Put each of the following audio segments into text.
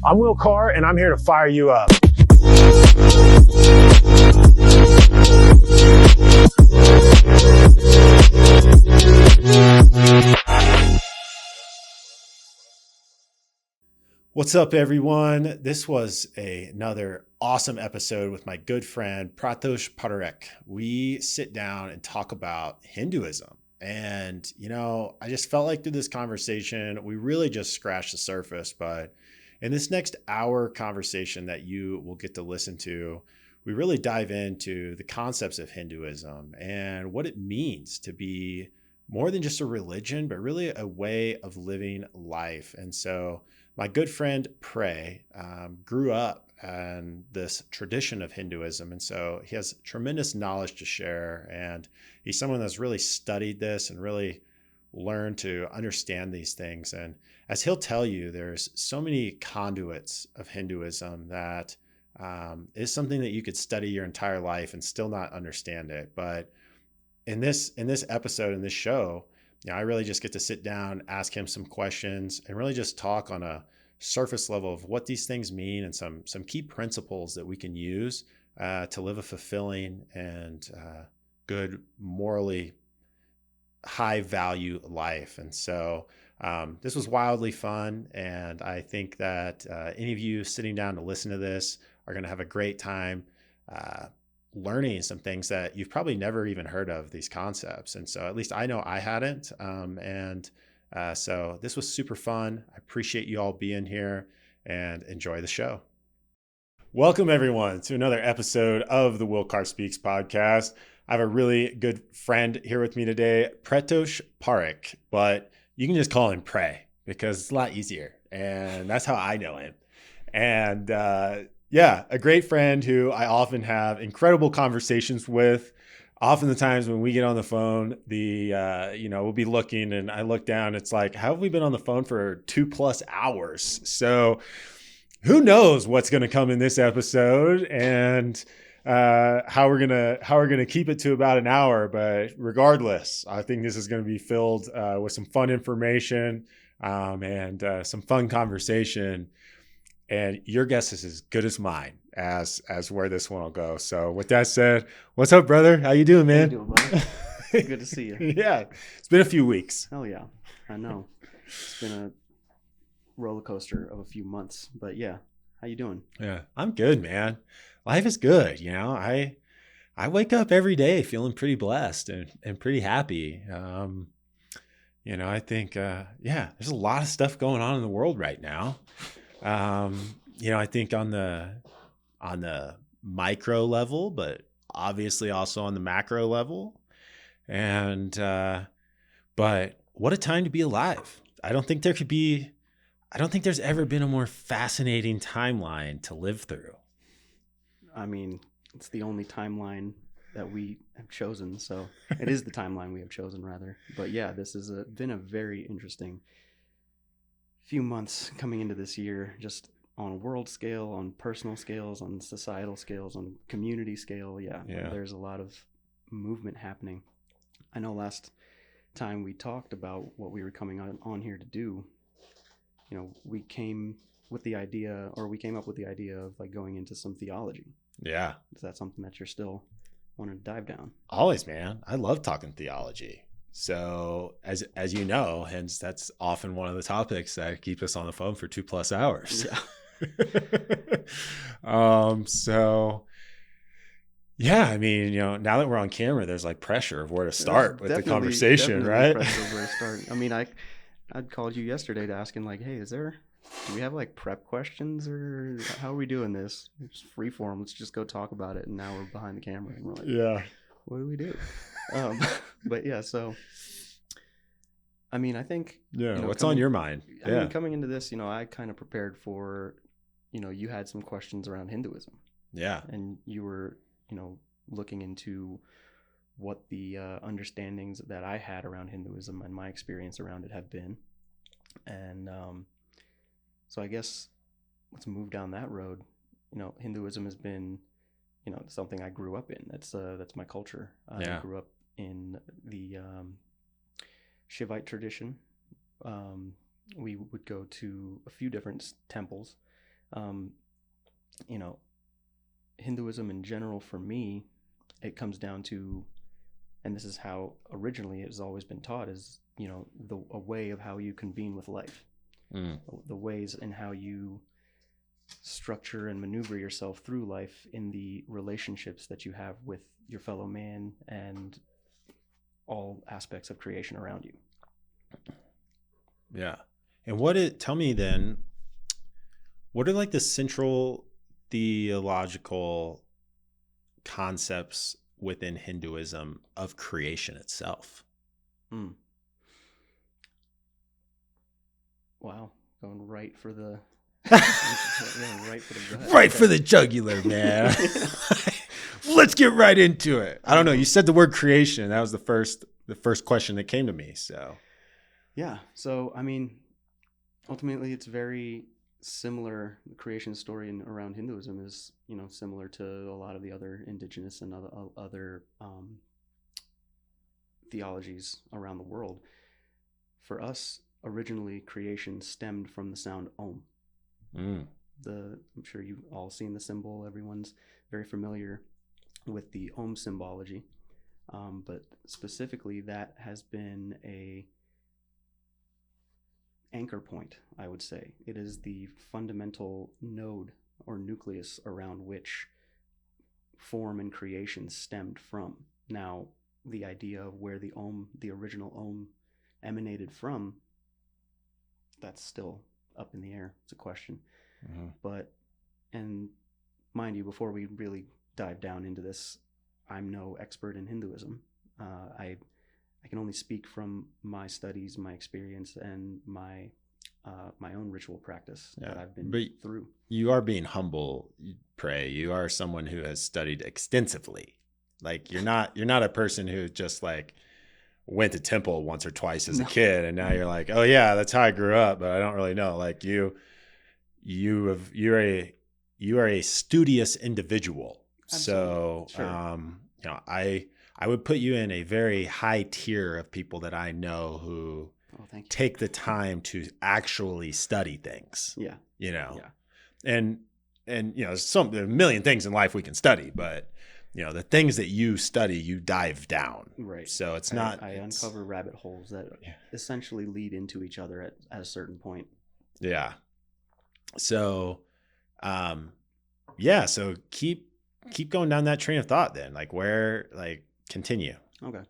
I'm Will Carr, and I'm here to fire you up. What's up, everyone? This was another awesome episode with my good friend, Parekh. We sit down and talk about Hinduism. And, I just felt like through this conversation, we really just scratched the surface. But in this next hour conversation that you will get to listen to, we really dive into the concepts of Hinduism and what it means to be more than just a religion, but really a way of living life. And so my good friend Parekh grew up in this tradition of Hinduism. And so he has tremendous knowledge to share. And he's someone that's really studied this and really learned to understand these things. And as he'll tell you, there's so many conduits of Hinduism that is something that you could study your entire life and still not understand it. But in this episode, in this show, I really just get to sit down, ask him some questions, and really just talk on a surface level of what these things mean and some key principles that we can use to live a fulfilling and good, morally high value life. And so this was wildly fun. And I think that any of you sitting down to listen to this are going to have a great time learning some things that you've probably never even heard of, these concepts. And so at least I know I hadn't. So this was super fun. I appreciate you all being here and enjoy the show. Welcome everyone to another episode of the Will Carr Speaks podcast. I have a really good friend here with me today, Parekh, but you can just call him Prey because it's a lot easier. And that's how I know him. And yeah, a great friend who I often have incredible conversations with. Often the times when we get on the phone, we'll be looking and I look down, it's like, how have we been on the phone for 2+ hours? So who knows what's going to come in this episode and how we're gonna keep it to about an hour. But regardless, I think this is going to be filled with some fun information and some fun conversation. And your guess is as good as mine as where this one will go. So with that said, what's up, brother? How you doing, man? How you doing, buddy? Good to see you. Yeah, it's been a few weeks. Oh yeah, I know. It's been a roller coaster of a few months, but yeah. How you doing? Yeah, I'm good, man. Life is good. I wake up every day feeling pretty blessed and pretty happy. I think, there's a lot of stuff going on in the world right now. I think on the micro level, but obviously also on the macro level. And, but what a time to be alive. I don't think there's ever been a more fascinating timeline to live through. I mean, it's the only timeline that we have chosen. So it is the timeline we have chosen, rather. But yeah, this has been a very interesting few months coming into this year, just on a world scale, on personal scales, on societal scales, on community scale. Yeah. There's a lot of movement happening. I know last time we talked about what we were coming on here to do, we came up with the idea of like going into some theology. Yeah. Is that something that you're still wanting to dive down? Always, man. I love talking theology. So as you know, hence that's often one of the topics that keep us on the phone for 2+ hours. Yeah. So yeah, I mean, now that we're on camera, there's like pressure of where to start with the conversation, right? Pressure of where to start. I mean, I'd called you yesterday to asking like, hey, do we have like prep questions or how are we doing this? It's free form. Let's just go talk about it. And now we're behind the camera and we're like, yeah, what do we do? But yeah, so I mean, I think what's on your mind? I mean, coming into this, I kind of prepared for, you had some questions around Hinduism. Yeah. And you were, looking into what the understandings that I had around Hinduism and my experience around it have been. And so I guess let's move down that road. Hinduism has been, something I grew up in. That's my culture. I grew up in the Shivite tradition. We would go to a few different temples Um, you know, Hinduism in general, for me, it comes down to, and this is how originally it has always been taught, is, a way of how you convene with life, the ways in how you structure and maneuver yourself through life in the relationships that you have with your fellow man and all aspects of creation around you. Yeah. And tell me then, what are like the central theological concepts within Hinduism of creation itself? Wow. Going right for the right for the jugular, man. Let's get right into it. I don't know. You said the word creation. That was the first question that came to me. So, yeah. So, I mean, ultimately, it's very similar. The creation story around Hinduism is, similar to a lot of the other indigenous and other theologies around the world. For us, originally, creation stemmed from the sound Om. I'm sure you've all seen the symbol. Everyone's very familiar with the Om symbology. But specifically, that has been a anchor point, I would say. It is the fundamental node or nucleus around which form and creation stemmed from. Now, the idea of where the original Om emanated from, that's still up in the air. It's a question. But, and mind you, before we really dive down into this, I'm no expert in Hinduism. I can only speak from my studies, my experience, and my own ritual practice that I've been through. You are being humble, Pray. You are someone who has studied extensively. Like you're not a person who just like went to temple once or twice as a kid, and now you're like, oh yeah, that's how I grew up, but I don't really know. Like you're a studious individual. Absolutely. So sure. I would put you in a very high tier of people that I know who take the time to actually study things. Yeah. Yeah. And there's a million things in life we can study, but the things that you study, you dive down. Right. So it's I uncover rabbit holes that essentially lead into each other at a certain point. Yeah. So, so keep going down that train of thought then. Continue. Okay.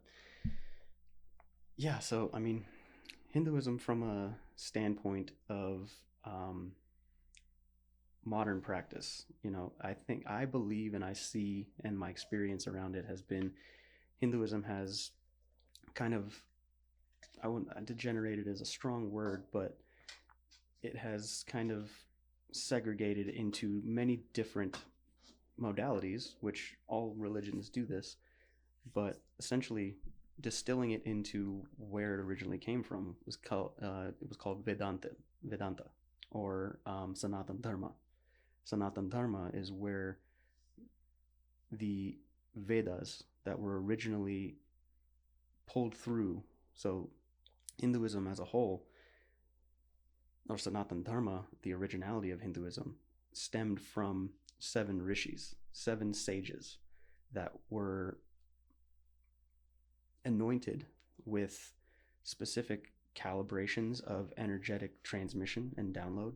Yeah, so I mean, Hinduism from a standpoint of modern practice, I believe and I see, and my experience around it has been, Hinduism has kind of, degenerated is a strong word, but it has kind of segregated into many different modalities, which all religions do this, but essentially distilling it into where it originally came from was called Vedanta, or Sanatan Dharma. Sanatan Dharma is where the Vedas that were originally pulled through. So Hinduism as a whole, or Sanatan Dharma, the originality of Hinduism, stemmed from 7 rishis, 7 sages that were anointed with specific calibrations of energetic transmission and download,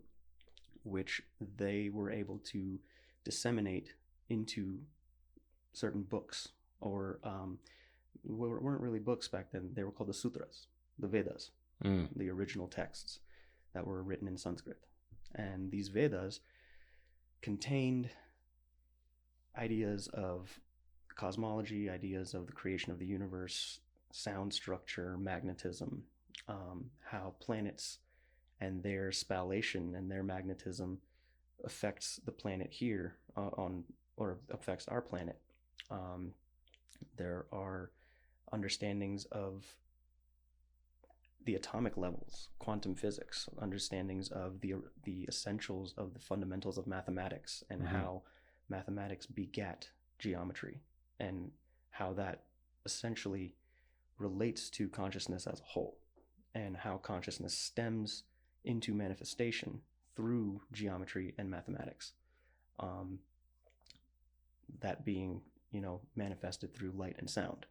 which they were able to disseminate into certain books, or weren't really books back then. They were called the sutras, the Vedas, the original texts that were written in Sanskrit. And these Vedas contained ideas of cosmology, ideas of the creation of the universe, sound structure, magnetism, how planets and their spallation and their magnetism affects the planet here or affects our planet. There are understandings of the atomic levels, quantum physics, understandings of the essentials of the fundamentals of mathematics, and how mathematics begat geometry, and how that essentially relates to consciousness as a whole, and how consciousness stems into manifestation through geometry and mathematics. That being, manifested through light and sound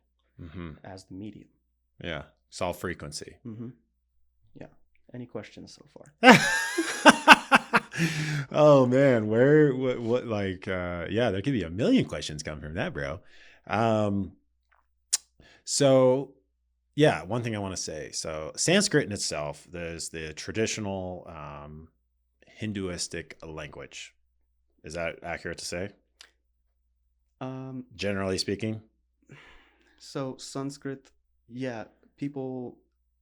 as the medium. Yeah. It's all frequency. Yeah. Any questions so far? Oh man, what yeah, there could be a million questions coming from that, bro. So yeah, one thing I want to say. So Sanskrit in itself, there's the traditional Hinduistic language. Is that accurate to say? Generally speaking? So Sanskrit, yeah, people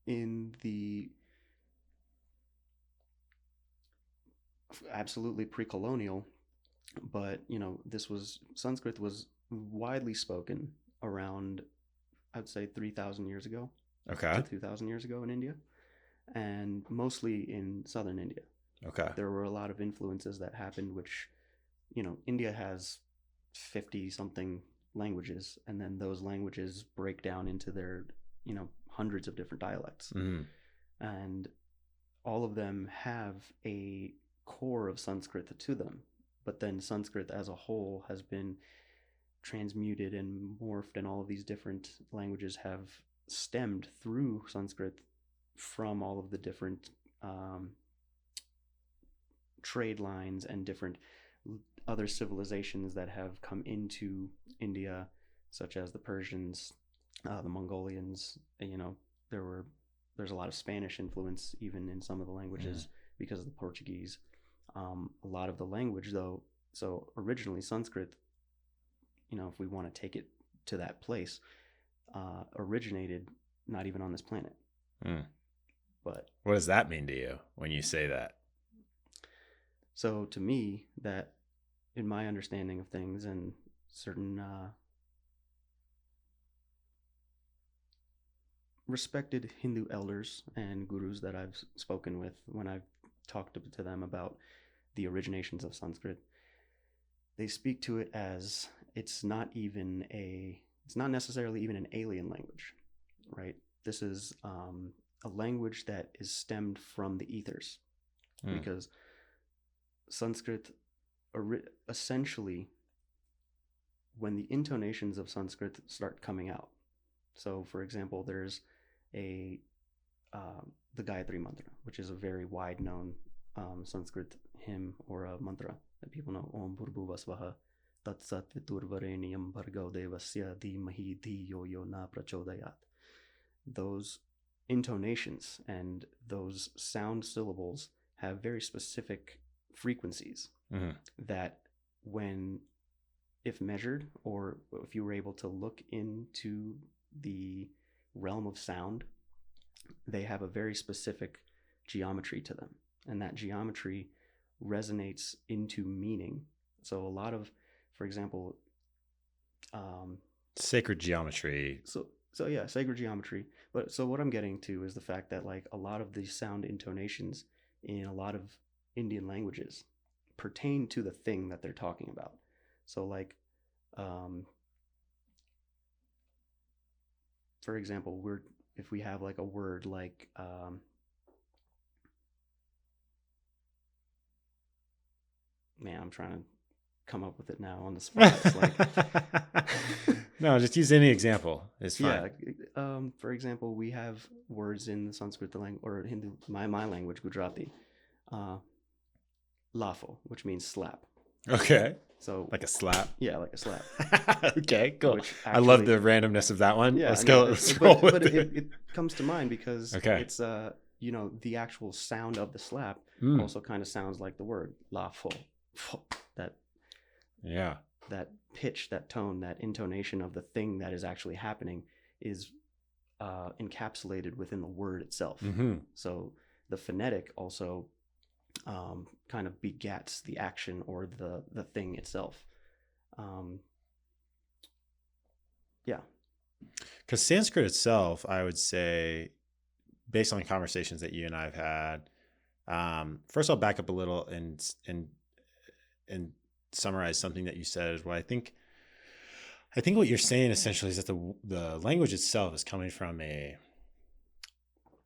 in the absolutely pre-colonial, but Sanskrit was widely spoken around, I'd say 3,000 years ago. Okay. To 2,000 years ago in India, and mostly in southern India. Okay. There were a lot of influences that happened, which, India has 50 something languages, and then those languages break down into their, hundreds of different dialects. And all of them have a core of Sanskrit to them, but then Sanskrit as a whole has been transmuted and morphed, and all of these different languages have stemmed through Sanskrit from all of the different trade lines and different other civilizations that have come into India, such as the Persians, the Mongolians. There's a lot of Spanish influence even in some of the languages because of the Portuguese. A lot of the language, though, so originally Sanskrit, if we want to take it to that place, originated not even on this planet. But what does that mean to you when you say that? So to me, that in my understanding of things and certain respected Hindu elders and gurus that I've spoken with when I've talked to them about the originations of Sanskrit, they speak to it as it's not necessarily even an alien language, right? This is a language that is stemmed from the ethers, because Sanskrit essentially, when the intonations of Sanskrit start coming out. So, for example, there's the Gayatri Mantra, which is a very wide-known Sanskrit hymn or a mantra that people know. Om Bhurbhuvasvaha Tatsat Viturvareniyam Bhargo Devasya Dhimahi Dhiyo Yo Na Prachodayat. Those intonations and those sound syllables have very specific frequencies that if measured, or if you were able to look into the realm of sound, they have a very specific geometry to them, and that geometry resonates into meaning. So a lot of, for example, sacred geometry. So yeah, sacred geometry. But so what I'm getting to is the fact that like a lot of these sound intonations in a lot of Indian languages pertain to the thing that they're talking about. So like, for example, if we have like a word like man, I'm trying to come up with it now on the spot. It's like no, just use any example. It's fine. Yeah. For example, we have words in the Sanskrit language or Hindu, my language, Gujarati, lafo, which means slap. Okay. So like a slap. Yeah, like a slap. Okay, cool. I love the randomness of that one. Yeah, let's go. But it comes to mind because it's the actual sound of the slap also kind of sounds like the word lafo. That pitch, that tone, that intonation of the thing that is actually happening is encapsulated within the word itself. So the phonetic also kind of begats the action or the thing itself. Yeah. Because Sanskrit itself, I would say, based on conversations that you and I have had, first I'll back up a little and summarize something that you said. Well, I think what you're saying essentially is that the language itself is coming from a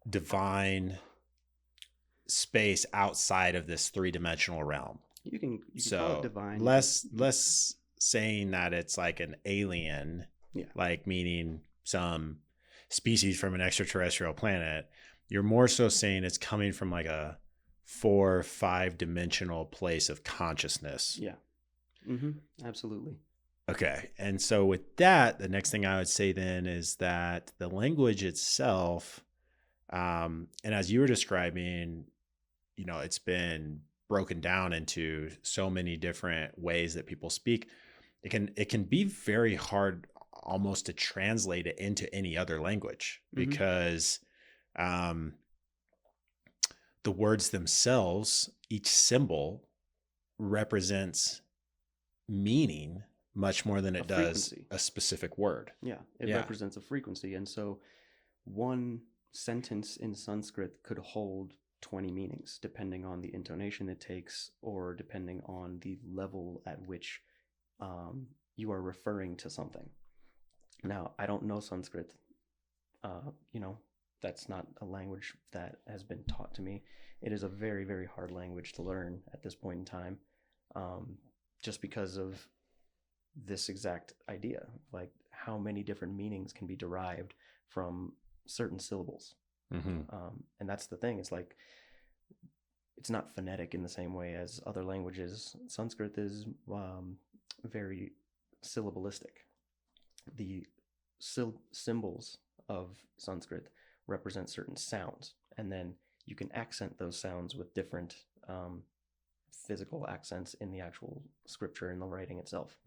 divine space outside of this three-dimensional realm. You can call it So divine. less saying that it's like an alien, Yeah. like meaning some species from an extraterrestrial planet. You're more so saying it's coming from like a 4 or 5 dimensional place of consciousness. Yeah. Absolutely. Okay. And so with that, the next thing I would say then is that the language itself, and as you were describing, you know, it's been broken down into so many different ways that people speak. It can be very hard almost to translate it into any other language because the words themselves, each symbol represents meaning much more than it does a specific word. Yeah, it represents a frequency. And so one sentence in Sanskrit could hold 20 meanings, depending on the intonation it takes or depending on the level at which you are referring to something. Now, I don't know Sanskrit. You know, that's not a language that has been taught to me. It is a very, very hard language to learn at this point in time, just because of this exact idea, like how many different meanings can be derived from certain syllables. And that's the thing. It's like, it's not phonetic in the same way as other languages. Sanskrit is very syllabalistic. The symbols of Sanskrit represent certain sounds, and then you can accent those sounds with different physical accents in the actual scripture and the writing itself.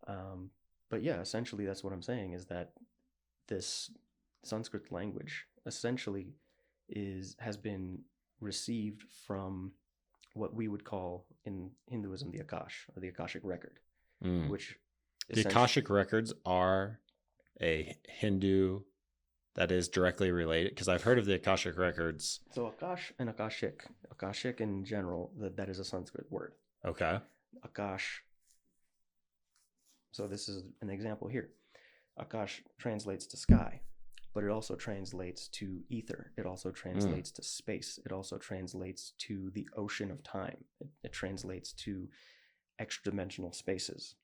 But yeah, essentially that's what I'm saying, is that this Sanskrit language essentially has been received from what we would call in Hinduism the Akash, or the Akashic record, which the Akashic records are a Hindu that is directly related, because I've heard of the Akashic records. So Akash and Akashic in general, that is a Sanskrit word. Okay. Akash. So this is an example here. Akash translates to sky, but it also translates to ether. It also translates to space. It also translates to the ocean of time. It translates to extra-dimensional spaces.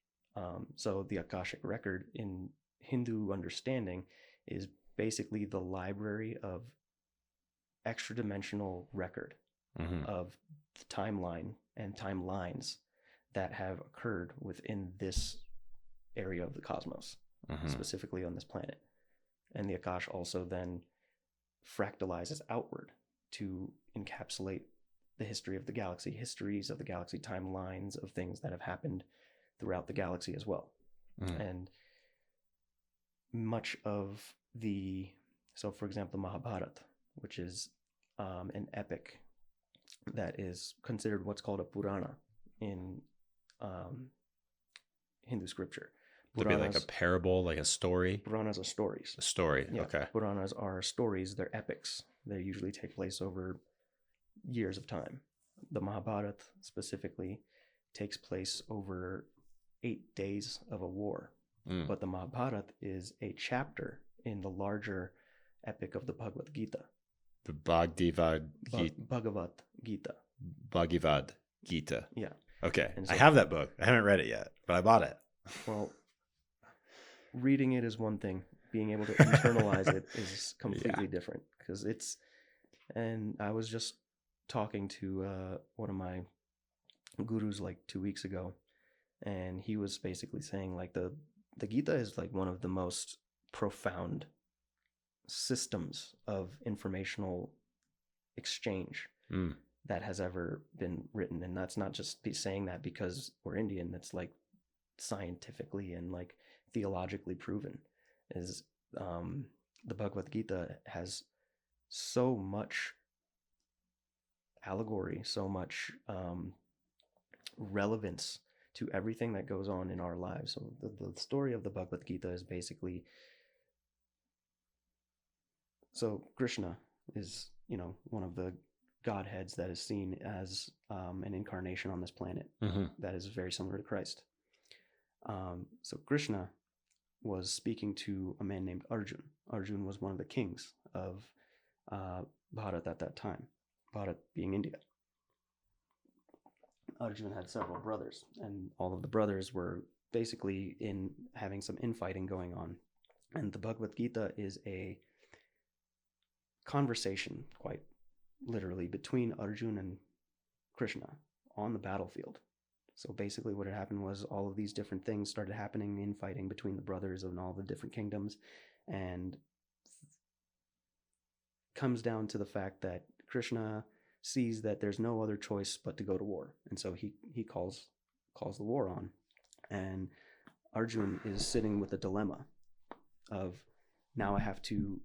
So the Akashic record in Hindu understanding is basically the library of extra-dimensional record of the timeline and timelines that have occurred within this area of the cosmos, specifically on this planet. And the Akash also then fractalizes outward to encapsulate the history of the galaxy, histories of the galaxy, timelines of things that have happened throughout the galaxy as well. And much of so for example, the Mahabharata, which is an epic that is considered what's called a Purana in Hindu scripture. To be like a parable, like a story? Puranas are stories. A story, yeah, okay. Puranas are stories. They're epics. They usually take place over years of time. The Mahabharata specifically takes place over 8 days of a war. But the Mahabharata is a chapter in the larger epic of the Bhagavad Gita. The Bhagavad Gita. Bhagavad Gita. Bhagavad Gita. Yeah. Okay. So, I have that book. I haven't read it yet, but I bought it. Well, reading it is one thing. Being able to internalize it is completely different, because and I was just talking to one of my gurus like 2 weeks ago, and he was basically saying like the Gita is like one of the most profound systems of informational exchange that has ever been written. And that's not just saying that because we're Indian. That's like scientifically and like theologically proven. Is the Bhagavad Gita has so much allegory, so much relevance to everything that goes on in our lives. So the story of the Bhagavad Gita is basically, so Krishna is, one of the godheads that is seen as an incarnation on this planet that is very similar to Christ. So Krishna was speaking to a man named Arjun. Arjun was one of the kings of Bharat at that time. Bharat being India. Arjuna had several brothers, and all of the brothers were basically in having some infighting going on. And the Bhagavad Gita is a conversation, quite literally, between Arjuna and Krishna on the battlefield. So basically what had happened was all of these different things started happening, infighting between the brothers of all the different kingdoms, and comes down to the fact that Krishna sees that there's no other choice but to go to war. And so he calls the war on. And Arjun is sitting with a dilemma of, now I have to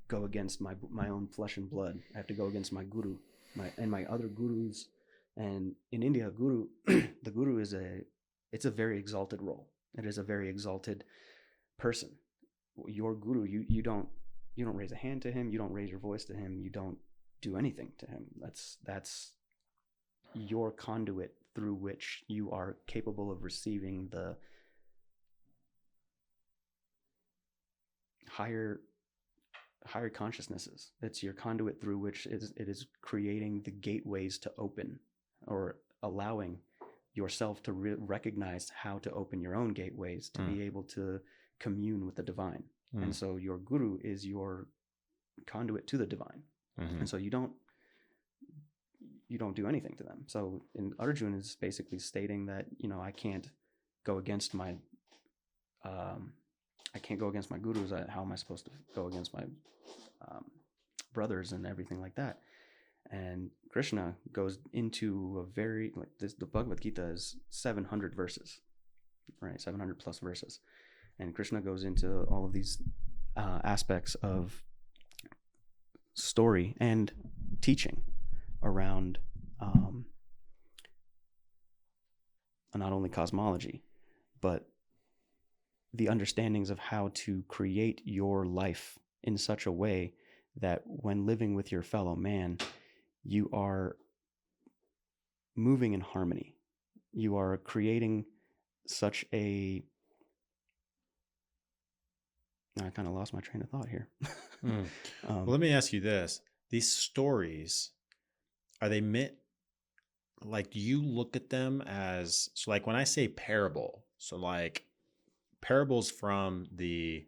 go against my own flesh and blood. I have to go against my guru, my other gurus. And in India, guru, the guru it's a very exalted role. It is a very exalted person. Your guru, you don't raise a hand to him. You don't raise your voice to him. You don't do anything to him. That's your conduit through which you are capable of receiving the higher consciousnesses. It's your conduit through which it is creating the gateways to open, or allowing yourself to recognize how to open your own gateways to be able to commune with the divine. And so your guru is your conduit to the divine. And so you don't do anything to them. So Arjun is basically stating that, I can't go against my gurus. How am I supposed to go against my brothers and everything like that? And Krishna goes into a very, the Bhagavad Gita is 700 verses, right? 700 plus verses. And Krishna goes into all of these aspects of story and teaching around not only cosmology, but the understandings of how to create your life in such a way that when living with your fellow man, you are moving in harmony. You are creating such a... I kind of lost my train of thought here. Well, let me ask you this. These stories, are they meant, do you look at them as, so when I say parable, so parables from the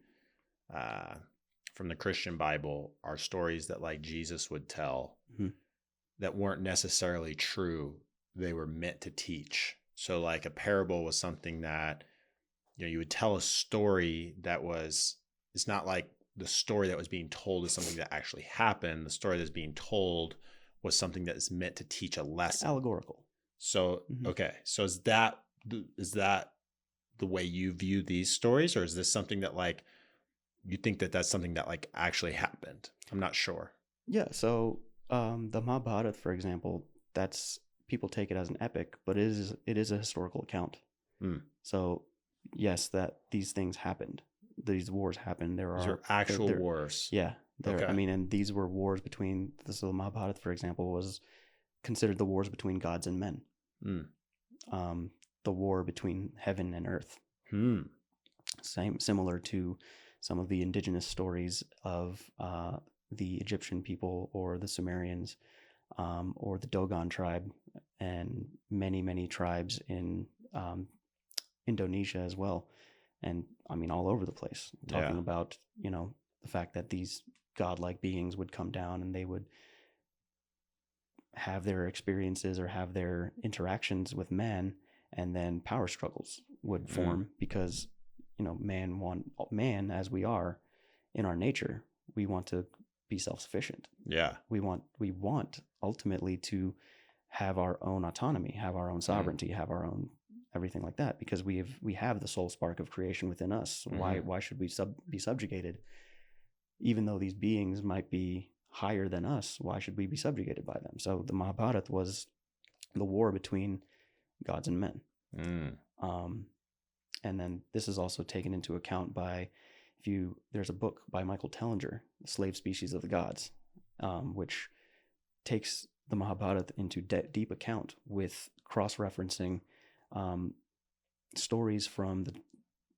Christian Bible are stories that Jesus would tell that weren't necessarily true. They were meant to teach. So a parable was something that, you would tell a story that it's not like the story that was being told is something that actually happened. The story that's being told was something that is meant to teach a lesson. Allegorical. So, okay. So is that the way you view these stories, or is this something that you think that that's something that actually happened? I'm not sure. Yeah. So the Mahabharata, for example, people take it as an epic, but it is a historical account. So yes, that these things happened. These wars happened. These are actual wars. Yeah. Okay. And these were wars between, the Mahabharata, for example, was considered the wars between gods and men. The war between heaven and earth. Similar to some of the indigenous stories of the Egyptian people, or the Sumerians, or the Dogon tribe, and many, many tribes in Indonesia as well. And all over the place, talking about, the fact that these godlike beings would come down and they would have their experiences or have their interactions with man, and then power struggles would form because, man, as we are in our nature, we want to be self-sufficient. Yeah. We want ultimately to have our own autonomy, have our own sovereignty, have our own everything like that, because we have the soul spark of creation within us. Why should we be subjugated? Even though these beings might be higher than us, why should we be subjugated by them? So the Mahabharata was the war between gods and men. And then this is also taken into account by, there's a book by Michael Tellinger, The Slave Species of the Gods, which takes the Mahabharata into deep account with cross-referencing stories from the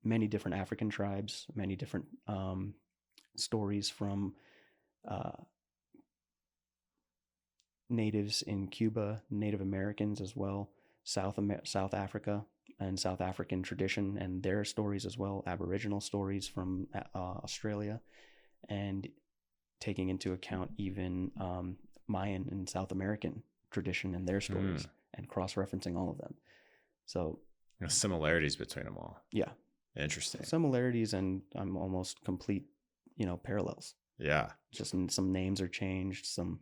many different African tribes, many different stories from natives in Cuba, Native Americans as well, South Africa, and South African tradition and their stories as well, Aboriginal stories from Australia, and taking into account even Mayan and South American tradition and their stories, and cross-referencing all of them. So similarities between them all. Yeah. Interesting. Similarities and almost complete, parallels. Yeah. Just some names are changed, some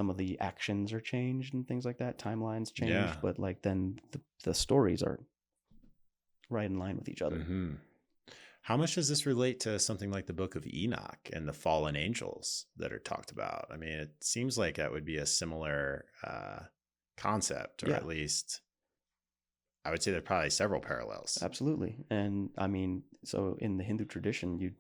of the actions are changed and things like that. Timelines changed, but like then the stories are right in line with each other. Mm-hmm. How much does this relate to something like the Book of Enoch and the fallen angels that are talked about? I mean, it seems like that would be a similar concept, or at least I would say there are probably several parallels. Absolutely. And I mean, so in the Hindu tradition,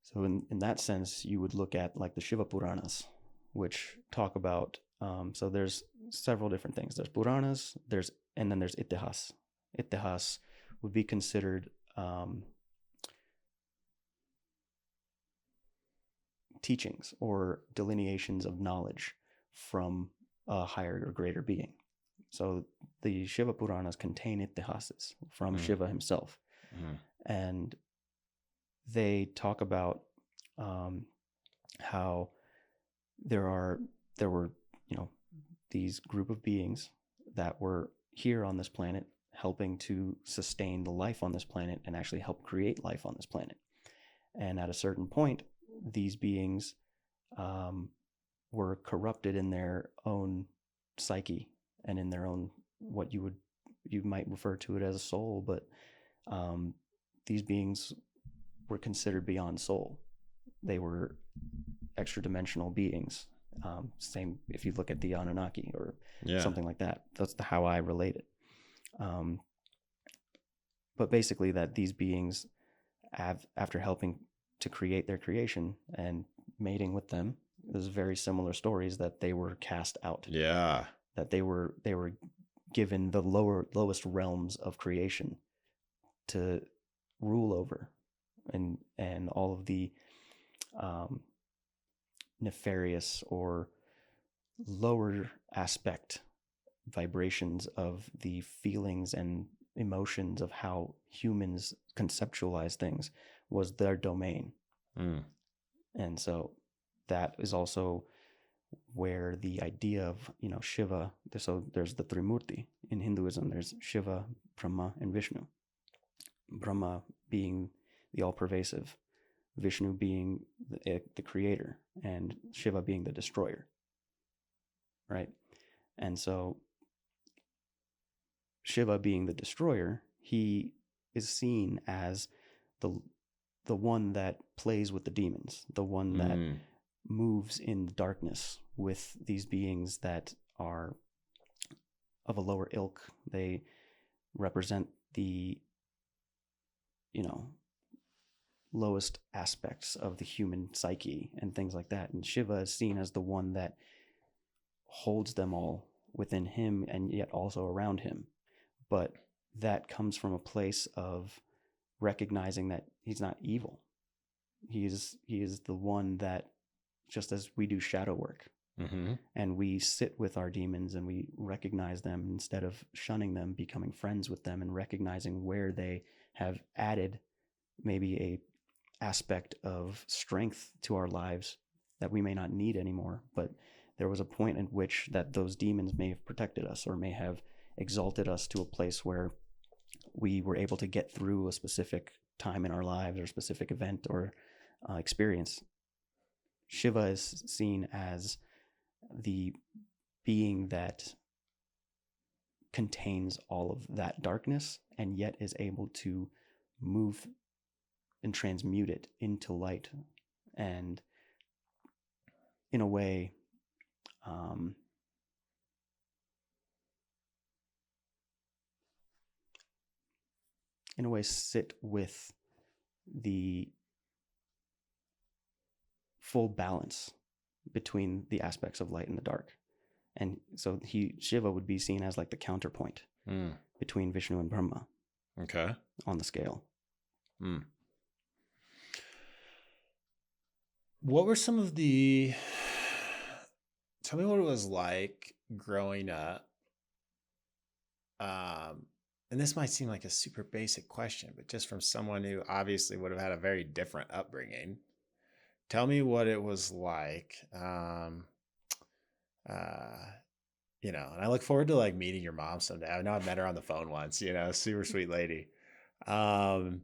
so in that sense, you would look at like the Shiva Puranas, which talk about, so there's several different things. There's Puranas, and then there's Itihas. Itihas would be considered teachings or delineations of knowledge from a higher or greater being. So the Shiva Puranas contain Itihasas from Shiva himself. And they talk about how there were these group of beings that were here on this planet helping to sustain the life on this planet and actually help create life on this planet. And at a certain point, these beings were corrupted in their own psyche and in their own, what you might refer to it as a soul, but these beings were considered beyond soul. They were extra dimensional beings. Same if you look at the Anunnaki or something like that. That's how I relate it. But basically that these beings after helping to create their creation and mating with them, there's very similar stories that they were cast out. Yeah. That they were given the lowest realms of creation to rule over, and all of the nefarious or lower aspect vibrations of the feelings and emotions of how humans conceptualize things was their domain. And so that is also where the idea of Shiva, so there's the Trimurti in Hinduism. There's Shiva, Brahma, and Vishnu. Brahma being the all-pervasive, Vishnu being the creator, and Shiva being the destroyer, right? And so Shiva being the destroyer, he is seen as the one that plays with the demons, the one that moves in the darkness with these beings that are of a lower ilk. They represent the lowest aspects of the human psyche and things like that. And Shiva is seen as the one that holds them all within him and yet also around him. But that comes from a place of recognizing that he's not evil. He is the one that, just as we do shadow work, and we sit with our demons and we recognize them instead of shunning them, becoming friends with them and recognizing where they have added maybe a aspect of strength to our lives that we may not need anymore. But there was a point in which that those demons may have protected us or may have exalted us to a place where we were able to get through a specific time in our lives or specific event or experience. Shiva is seen as the being that contains all of that darkness and yet is able to move and transmute it into light, and in a way sit with the full balance between the aspects of light and the dark. And so Shiva would be seen as like the counterpoint between Vishnu and Brahma. Okay. On the scale. What were some of the Tell me what it was like growing up. Um, and this might seem like a super basic question, but just from someone who obviously would have had a very different upbringing, tell me what it was like. Uh, and I look forward to like meeting your mom someday. I know I've met her on the phone once, super sweet lady. Um,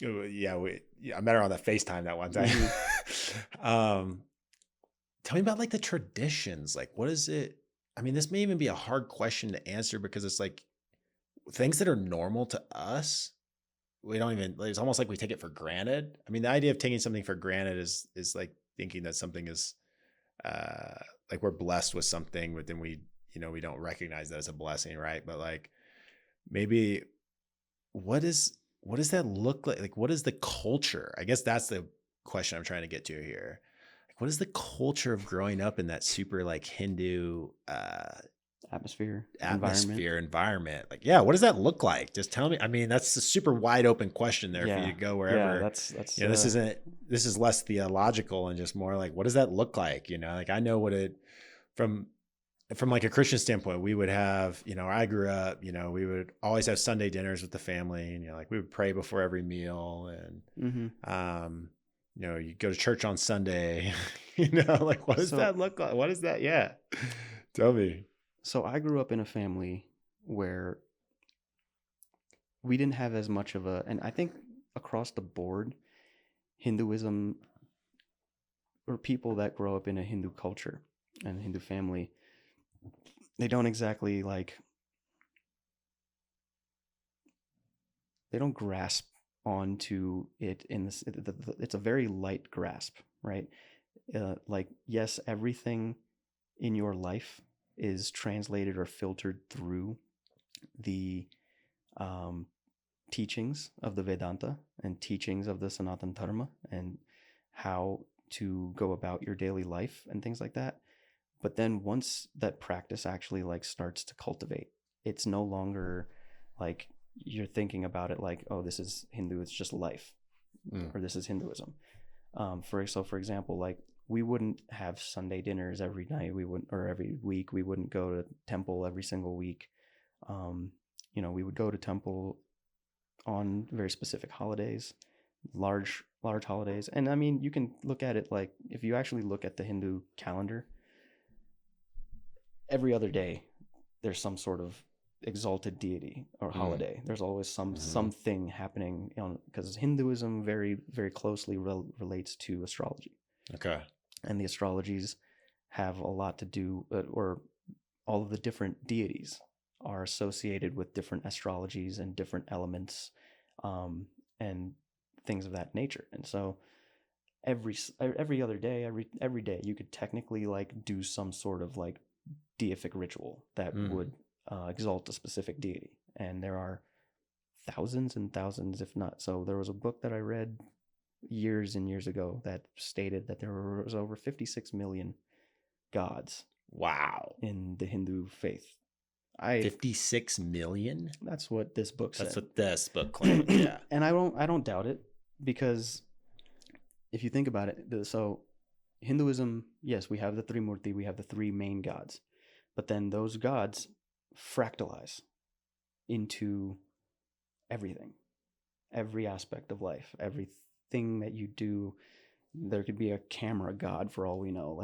I met her on the FaceTime that one time. um, Tell me about like the traditions. Like, what is it? I mean, this may even be a hard question to answer because it's like things that are normal to us. We don't even, it's almost like we take it for granted. I mean, the idea of taking something for granted is like thinking that something is uh like we're blessed with something, but then we don't recognize that as a blessing, right? But like maybe what does that look like? Like, what is the culture? I guess that's the question I'm trying to get to here. Like, what is the culture of growing up in that super like Hindu Atmosphere, environment? Like, yeah, what does that look like? Just tell me. I mean, that's a super wide open question there for you to go wherever. Yeah, that's this is less theological and just more like, what does that look like? Like I know what it from like a Christian standpoint, we would have, I grew up, we would always have Sunday dinners with the family, and like we would pray before every meal, and you go to church on Sunday. Like what does that look like? What is that? Yeah, tell me. So I grew up in a family where we didn't have as much of and I think across the board, Hinduism, or people that grow up in a Hindu culture and Hindu family, they don't exactly they don't grasp onto it in this. It's a very light grasp, right? Like, yes, everything in your life is translated or filtered through the teachings of the Vedanta and teachings of the Sanatan Dharma and how to go about your daily life and things like that. But then once that practice actually starts to cultivate, it's no longer like you're thinking about it like, oh, this is Hindu, it's just life, or this is Hinduism. For example, like we wouldn't have Sunday dinners every night. We wouldn't, or every week. We wouldn't go to temple every single week. We would go to temple on very specific holidays, large holidays. And I mean, you can look at it like, if you actually look at the Hindu calendar, every other day there's some sort of exalted deity or holiday. There's always something happening, because Hinduism very, very closely relates to astrology. Okay. And the astrologies have a lot to do, or all of the different deities are associated with different astrologies and different elements, and things of that nature. And so every other day, every day, you could technically do some sort of deific ritual that would exalt a specific deity. And there are thousands and thousands, if not. So there was a book that I read years and years ago that stated that there was over 56 million gods. Wow. In the Hindu faith. 56 million? That's what this book said. That's what this book claimed. Yeah. And I don't doubt it, because if you think about it, so Hinduism, yes, we have the Trimurti, we have the three main gods, but then those gods fractalize into everything, every aspect of life, everything that you do. There could be a camera god for all we know.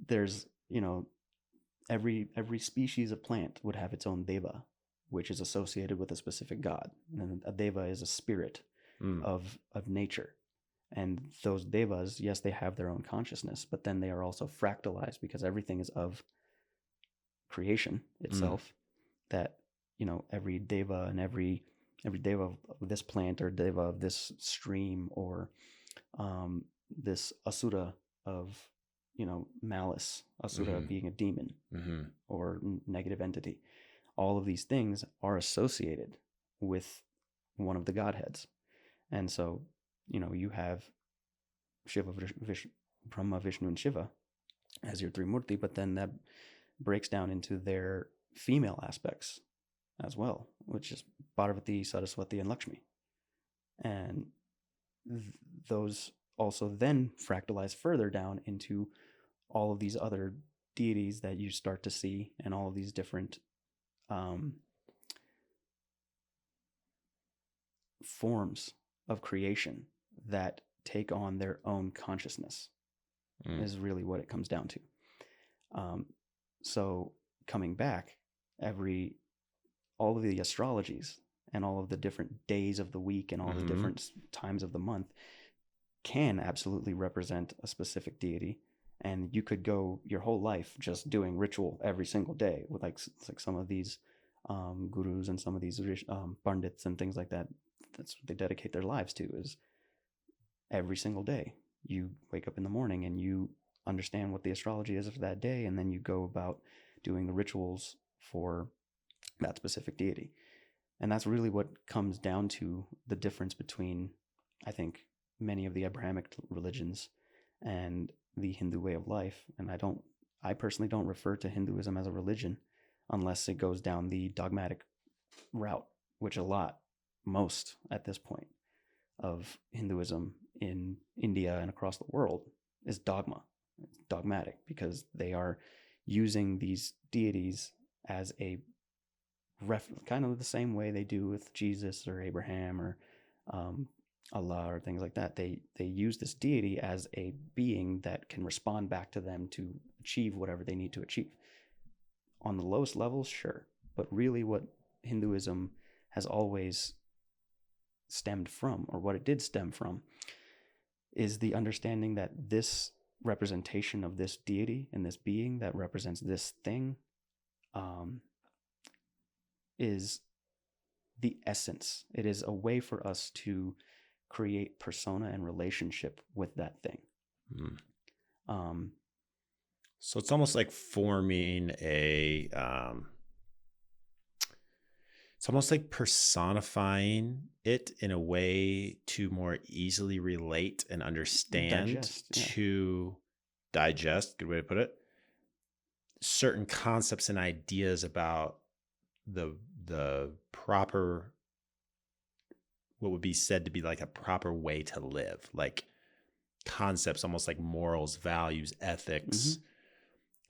There's, every species of plant would have its own deva, which is associated with a specific god. And a deva is a spirit of nature. And those devas, yes, they have their own consciousness, but then they are also fractalized, because everything is of creation itself. That, every deva and every deva of this plant, or deva of this stream, or this asura of, malice, asura being a demon or negative entity. All of these things are associated with one of the godheads. And so, you have Shiva, Brahma, Vishnu, and Shiva as your Trimurti, but then that breaks down into their female aspects as well, which is Parvati, Saraswati, and Lakshmi. And those also then fractalize further down into all of these other deities that you start to see, and all of these different forms of creation that take on their own consciousness, is really what it comes down to. So coming back, all of the astrologies and all of the different days of the week and all the different times of the month can absolutely represent a specific deity. And you could go your whole life just doing ritual every single day with like some of these gurus and some of these pandits and things like that. That's what they dedicate their lives to, is every single day you wake up in the morning and you understand what the astrology is for that day, and then you go about doing the rituals for that specific deity. And that's really what comes down to the difference between, I think, many of the Abrahamic religions and the Hindu way of life. And I personally don't refer to Hinduism as a religion unless it goes down the dogmatic route, which most at this point of Hinduism in India and across the world is dogmatic, because they are using these deities as a kind of the same way they do with Jesus or Abraham or Allah or things like that. They use this deity as a being that can respond back to them to achieve whatever they need to achieve. On the lowest levels, sure, but really what Hinduism has always stemmed from, or what it did stem from, is the understanding that this representation of this deity and this being that represents this thing is the essence. It is a way for us to create persona and relationship with that thing. So it's almost like forming it's almost like personifying it in a way to more easily relate and understand, digest, good way to put it, certain concepts and ideas about the proper, what would be said to be like a proper way to live, like concepts almost like morals, values, ethics,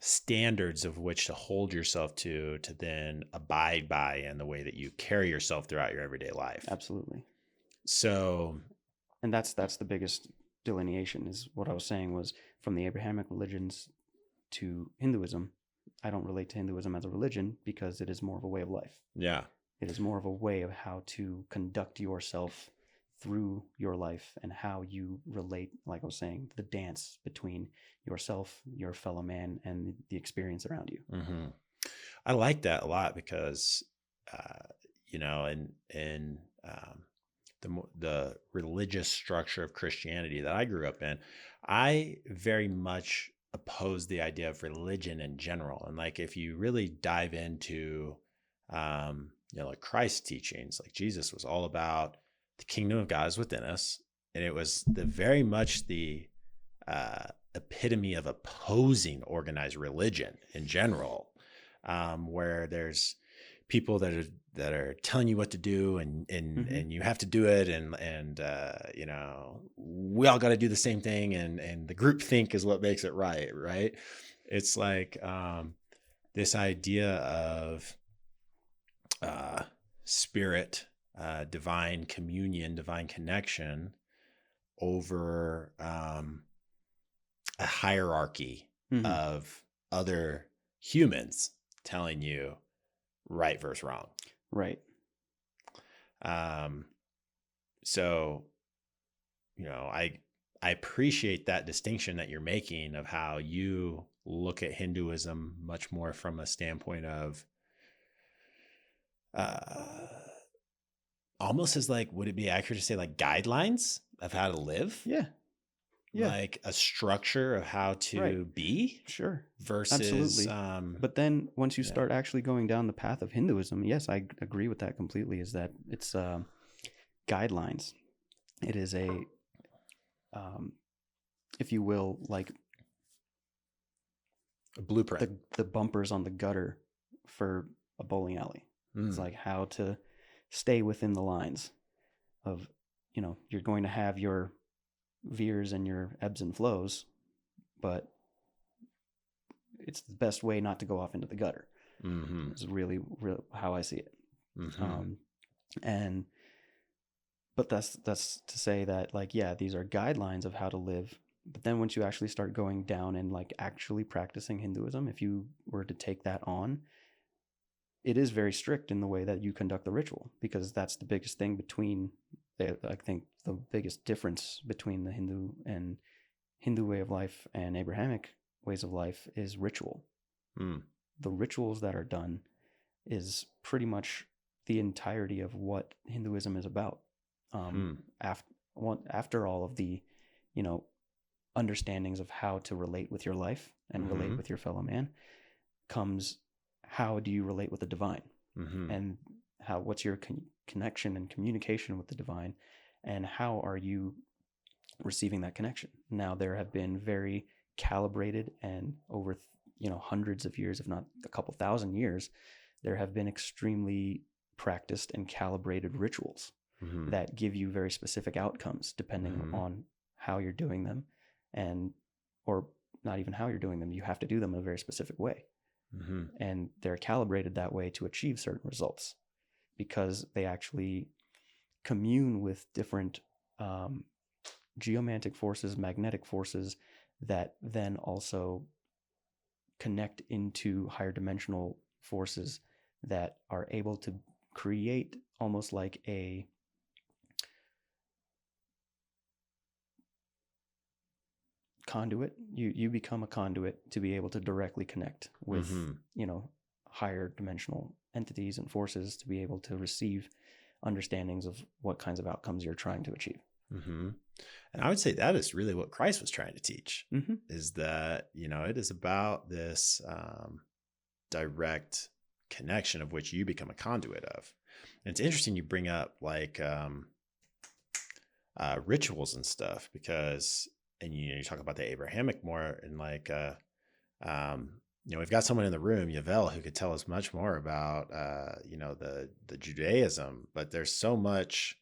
standards of which to hold yourself to then abide by in the way that you carry yourself throughout your everyday life. Absolutely. So, and that's the biggest delineation, is what I was saying, was from the Abrahamic religions to Hinduism. I don't relate to Hinduism as a religion because it is more of a way of life. Yeah. It is more of a way of how to conduct yourself through your life and how you relate, like I was saying, the dance between yourself, your fellow man, and the experience around you. I like that a lot because, in the religious structure of Christianity that I grew up in, I very much oppose the idea of religion in general. And like, if you really dive into, like Christ's teachings, like Jesus was all about the kingdom of God is within us. And it was very much the epitome of opposing organized religion in general, where there's people that are telling you what to do and you have to do it. And we all got to do the same thing. And the group think is what makes it right. Right. It's like this idea of spirit, divine communion, divine connection over a hierarchy of other humans telling you right versus wrong. Right. So, I appreciate that distinction that you're making of how you look at Hinduism much more from a standpoint of almost as like, would it be accurate to say like guidelines of how to live? Yeah. Like a structure of how to be? Sure. Versus, absolutely. But then once you start actually going down the path of Hinduism, yes, I agree with that completely, is that it's guidelines. It is a, if you will, like a blueprint. The bumpers on the gutter for a bowling alley. It's like how to stay within the lines of, you're going to have your veers and your ebbs and flows, but it's the best way not to go off into the gutter. Is really how I see it. But that's to say that, like, yeah, these are guidelines of how to live. But then once you actually start going down and like actually practicing Hinduism, if you were to take that on, it is very strict in the way that you conduct the ritual, because that's the biggest thing between, I think the biggest difference between the Hindu way of life and Abrahamic ways of life is ritual. The rituals that are done is pretty much the entirety of what Hinduism is about. After all of the, understandings of how to relate with your life and relate with your fellow man, comes how do you relate with the divine, and what's your connection and communication with the divine, and how are you receiving that connection. Now, there have been very calibrated, and over hundreds of years, if not a couple thousand years, there have been extremely practiced and calibrated rituals that give you very specific outcomes depending on how you're doing them, or not even how you're doing them. You have to do them in a very specific way. And they're calibrated that way to achieve certain results, because they actually commune with different geomantic forces, magnetic forces, that then also connect into higher dimensional forces that are able to create almost like a conduit. You become a conduit to be able to directly connect with higher dimensional entities and forces, to be able to receive understandings of what kinds of outcomes you're trying to achieve. And I would say that is really what Christ was trying to teach, is that, it is about this direct connection of which you become a conduit of. And it's interesting you bring up like rituals and stuff, because, and you talk about the Abrahamic more, and like, we've got someone in the room, Yavel, who could tell us much more about, the Judaism, but there's so much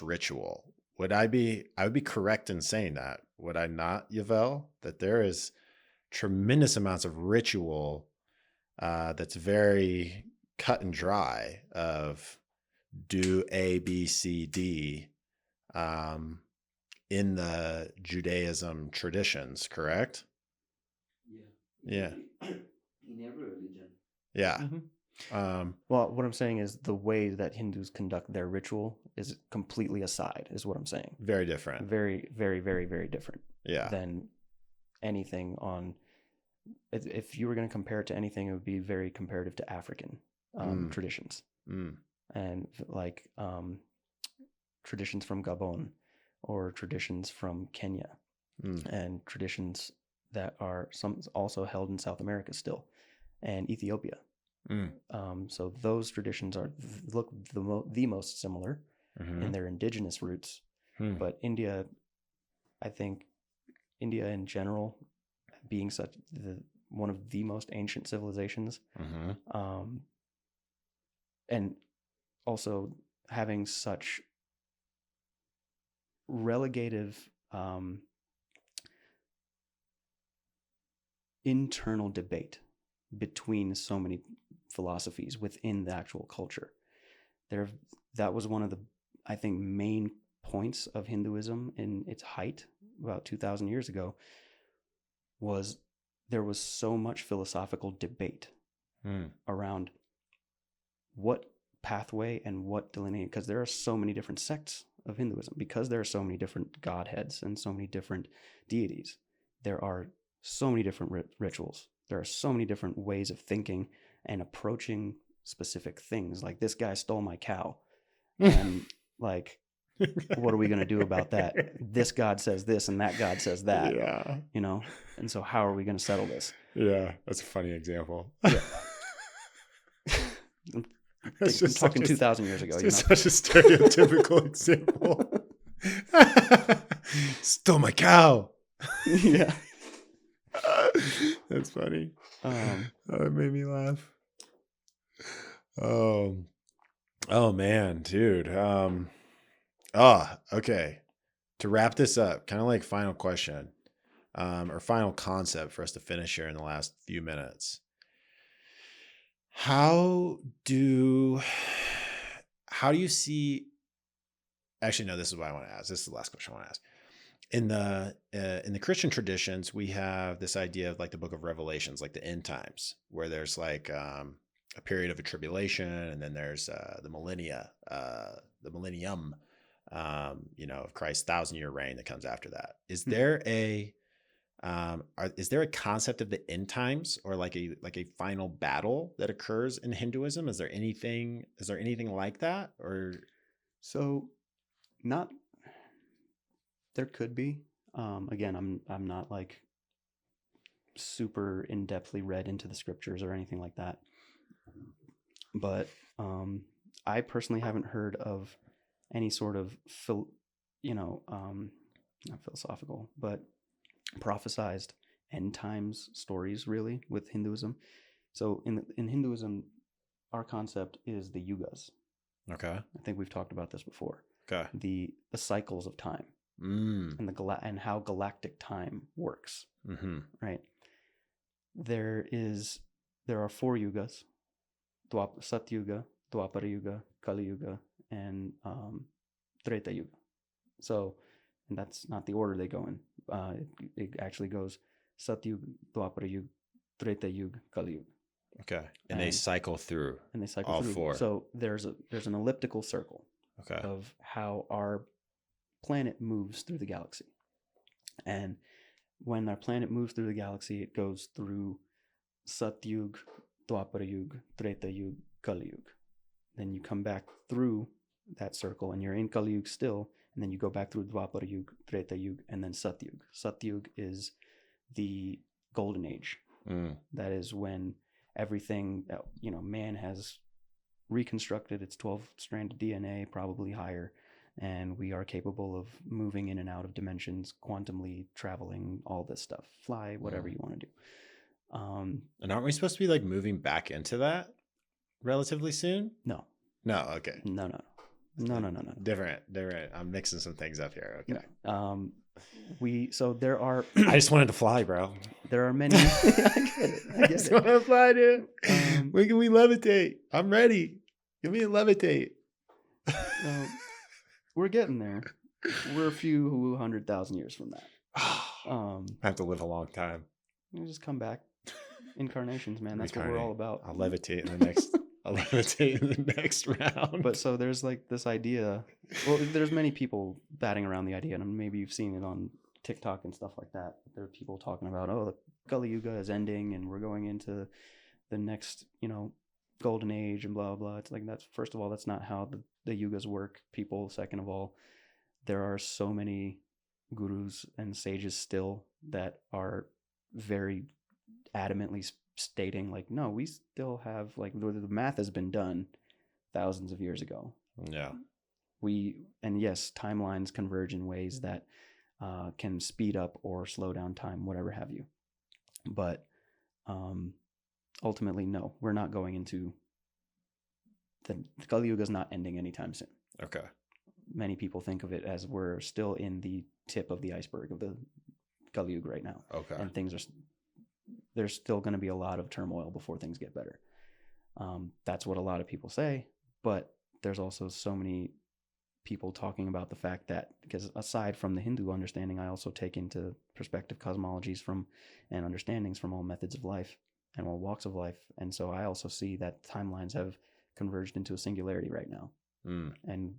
ritual. I would be correct in saying that, would I not, Yavel, that there is tremendous amounts of ritual that's very cut and dry, of do A, B, C, D, in the Judaism traditions, correct? Yeah. In every religion. Yeah. Well, what I'm saying is the way that Hindus conduct their ritual is completely aside, is what I'm saying. Very different. Very, very, very, very different. Yeah. Than anything on. If you were going to compare it to anything, it would be very comparative to African traditions, and like traditions from Gabon, or traditions from Kenya, and traditions that are some also held in South America still, and Ethiopia. So those traditions look the most similar in their indigenous roots. But India, I think India in general, being one of the most ancient civilizations, and also having such relegative internal debate between so many philosophies within the actual culture. That was one of the, I think, main points of Hinduism in its height about 2,000 years ago, was there was so much philosophical debate around what pathway and what delineate, because there are so many different sects of Hinduism, because there are so many different godheads and so many different deities. There are so many different rituals. There are so many different ways of thinking and approaching specific things. Like, this guy stole my cow, and like, what are we going to do about that? This God says this and that God says that. Yeah. And so how are we going to settle this? Yeah, that's a funny example. Yeah. I'm talking 2,000 years ago. It's such a stereotypical example. Stole my cow. Yeah. That's funny. It made me laugh. Oh man, dude. Okay. To wrap this up, kind of like final question, or final concept for us to finish here in the last few minutes. How do you see? Actually, no. This is what I want to ask. This is the last question I want to ask. In the Christian traditions, we have this idea of like the Book of Revelations, like the end times, where there's like a period of a tribulation, and then there's the millennium, of Christ's 1,000-year reign that comes after that. Is there a concept of the end times, or like a final battle that occurs in Hinduism? Is there anything like that? Or So not, there could be. Again, I'm not like super in-depthly read into the scriptures or anything like that. But I personally haven't heard of any sort of not philosophical, but prophesized end times stories really with Hinduism. So in Hinduism, our concept is the Yugas. Okay. I think we've talked about this before. Okay. The cycles of time. And and how galactic time works. Mm-hmm. Right. There are 4 yugas: Satyuga, Dwapara Yuga, Kali Yuga, and Treta Yuga. So, and that's not the order they go in. It actually goes Satyug, Dwapara Yuga, Treta Yuga, Kali Yuga. Okay. And they cycle through. And they cycle all through. 4. So there's an elliptical circle. Okay. Of how our planet moves through the galaxy. And when our planet moves through the galaxy, it goes through Satyug, Dwapara Yuga, Treta Yuga, Kali Yuga. Then you come back through that circle and you're in Kali Yuga still, and then you go back through Dwapara Yuga, Treta Yuga, and then Satyug. Satyug is the golden age. That is when everything, man has reconstructed its 12-stranded DNA, probably higher, and we are capable of moving in and out of dimensions, quantumly traveling, all this stuff, fly, whatever you want to do. And aren't we supposed to be like moving back into that relatively soon? No. Okay. No. Different. I'm mixing some things up here. Okay. So there are. I just wanted to fly, bro. There are many. I just want to fly, dude. When can we levitate? I'm ready. Give me a levitate. We're getting there. We're a few 100,000 years from that. I have to live a long time. You just come back. Incarnations, man. That's what we're all about. I'll levitate in the next round. But so there's like this idea. Well, there's many people batting around the idea, and maybe you've seen it on TikTok and stuff like that. There are people talking about, the Kali Yuga is ending, and we're going into the next, golden age, and blah blah. It's like, that's, first of all, that's not how the yugas work, people. Second of all, there are so many gurus and sages still that are very adamantly stating, like, no, we still have, like, the math has been done thousands of years ago. Yeah. And yes, timelines converge in ways that can speed up or slow down time, whatever have you. But ultimately, no, we're not going into the Kali Yuga is not ending anytime soon. Okay. Many people think of it as we're still in the tip of the iceberg of the Kali Yuga right now. Okay. And there's still going to be a lot of turmoil before things get better. That's what a lot of people say, but there's also so many people talking about the fact that, because aside from the Hindu understanding, I also take into perspective cosmologies and understandings from all methods of life and all walks of life. And so I also see that timelines have converged into a singularity right now. And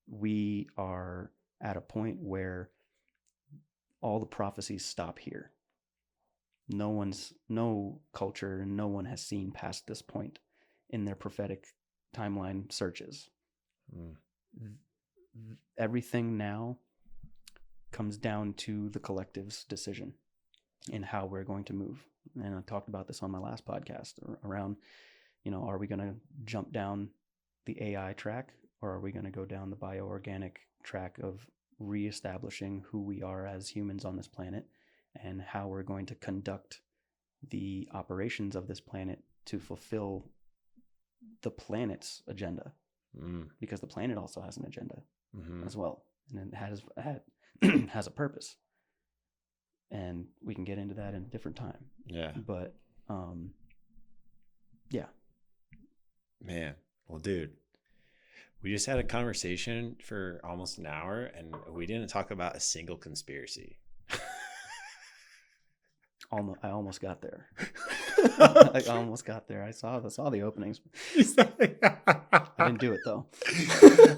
we are at a point where all the prophecies stop here. No culture, no one has seen past this point in their prophetic timeline searches. Everything now comes down to the collective's decision in how we're going to move. And I talked about this on my last podcast around, are we going to jump down the AI track, or are we going to go down the bioorganic track of reestablishing who we are as humans on this planet and how we're going to conduct the operations of this planet to fulfill the planet's agenda? Because the planet also has an agenda as well. and it has a purpose. And we can get into that in a different time. Yeah. But yeah. Man, well, dude, we just had a conversation for almost an hour, and we didn't talk about a single conspiracy. I almost got there. I almost got there. I saw the openings. I didn't do it though.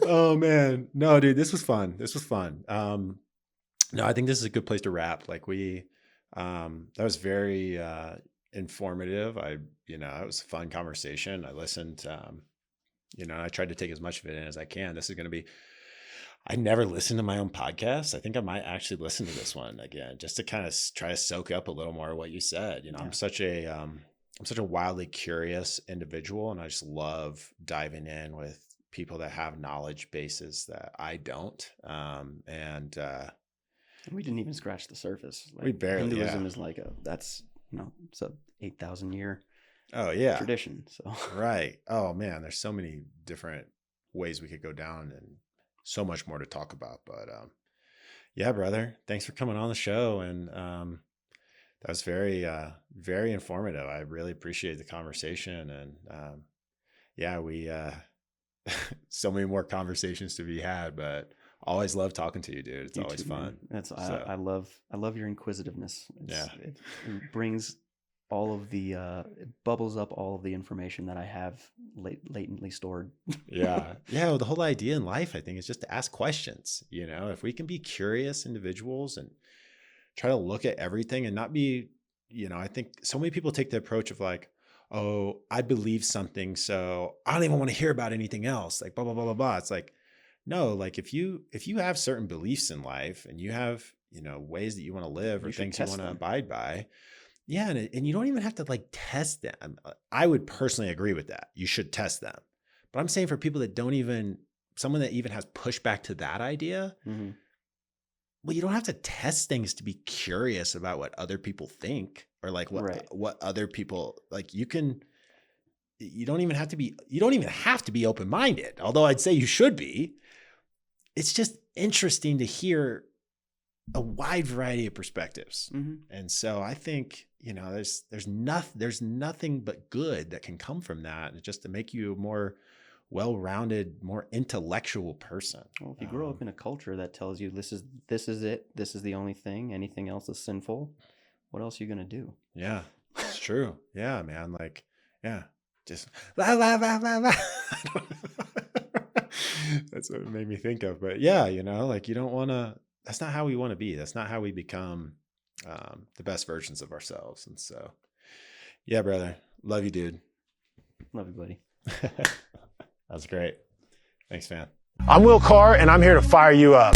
Oh man, no, dude, this was fun. No, I think this is a good place to wrap. Like that was very informative. It was a fun conversation. I listened. I tried to take as much of it in as I can. This is going to be. I never listened to my own podcast. I think I might actually listen to this one again, just to kind of try to soak up a little more of what you said. Yeah. I'm such a wildly curious individual, and I just love diving in with people that have knowledge bases that I don't. And we didn't even scratch the surface. We barely. Hinduism is like it's a 8,000 year tradition. So right. Oh man, there's so many different ways we could go down, and so much more to talk about. But yeah, brother, thanks for coming on the show, and that was very very informative. I really appreciate the conversation, and we so many more conversations to be had, but always love talking to you, dude. It's always fun. I love your inquisitiveness. It brings all of the it bubbles up all of the information that I have latently stored. Well, the whole idea in life, I think, is just to ask questions. If we can be curious individuals and try to look at everything and not be, I think so many people take the approach of like, oh, I believe something, so I don't even want to hear about anything else. Like blah blah blah blah blah. It's like, no, like if you have certain beliefs in life, and you have ways that you want to live or things you want to abide by. Yeah. And you don't even have to like test them. I would personally agree with that. You should test them. But I'm saying for people that someone that even has pushback to that idea, mm-hmm. Well, you don't have to test things to be curious about what other people think, or like what other people like. You don't even have to be open-minded. Although I'd say you should be. It's just interesting to hear a wide variety of perspectives. Mm-hmm. And so I think, there's nothing but good that can come from that, just to make you a more well-rounded, more intellectual person. Well, if you grow up in a culture that tells you this is it, this is the only thing, anything else is sinful, what else are you going to do? Yeah, it's true. Yeah, man. Like, yeah, just la, la, la, la, la. That's what it made me think of. But yeah, like you don't want to, that's not how we want to be. That's not how we become the best versions of ourselves. And so, yeah, brother, love you, dude. Love you, buddy. That's great. Thanks, man. I'm Will Carr, and I'm here to fire you up.